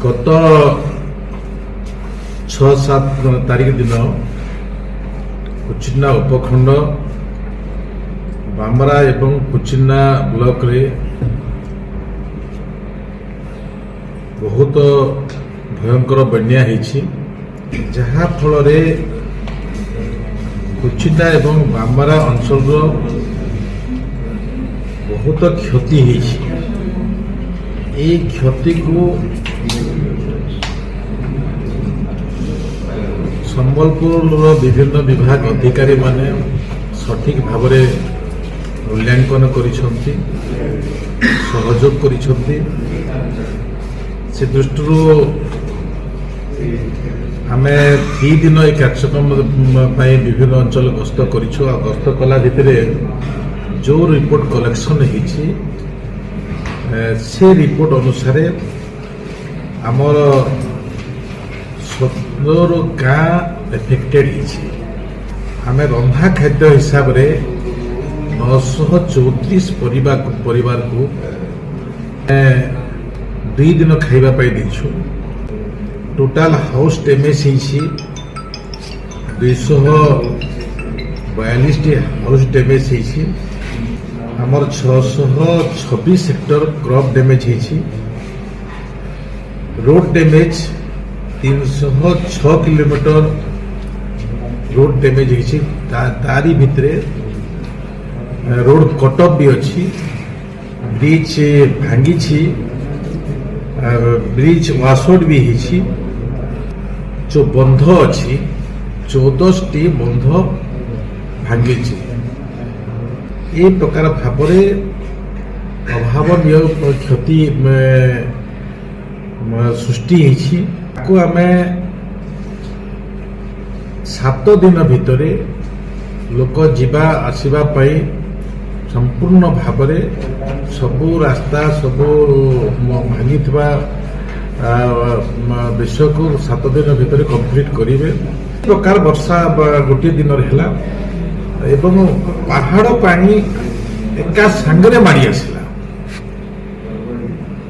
गत 6-7 तारीख दिन कुचिन्ना उपखंड बामरा एवं कुचिन्ना ब्लॉक रे बहुत भयंकर बन्या होईछि जहा फल रे कुचिन्ना एवं बामरा अंचल बहुत क्षति होईछि। ए क्षति को संबलपुर विभिन्न विभाग अधिकारी माने सठिक भाव में मूल्यांकन करिसंती सहयोग करिसंती। से दृष्टि आमे 3 दिन एक कार्यक्रम विभिन्न अंचल गस्त करिछु। गस्त कला भितर जो रिपोर्ट कलेक्शन होईछि से रिपोर्ट अनुसार आमर 17 गाँ एफेक्टेड होईछि। आमे रंधा खाद्य हिसाब रे 934 परिवार को 2 दिन खाइबा पाई देछु। टोटाल हाउस डैमेज होईछि 242 हाउस डैमेज होईछि। हमर 626 हेक्टर क्रॉप डैमेज होईछि। Road damage 306 kilometre road damage होईछि। तारी भितरे रोड कटअप भी अच्छी, ब्रिज भांगी, ब्रिज वाशआउट भी होईछि। जो बंध अच्छी 14टी बंध भांगी। ए प्रकार भाव अभावनीय क्षति सृष्टि होईछि। को आमे 7 दिन भितर लोक जीवा आसीबा पाई संपूर्ण भाव सबू रास्ता सबू भांगी विषय को 7 दिन भितर कंप्लीट करेंगे। प्रकार वर्षा गोटे दिन है एवं पहाड़ पानी एका सांगरे माड़ी आसला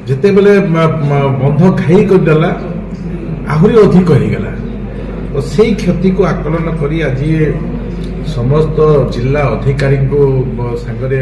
जिते बेले बंध खाई करदेला आहरी अधिक होगला। तो से क्षति को आकलन करी आज समस्त जिला अधिकारी को सांगरे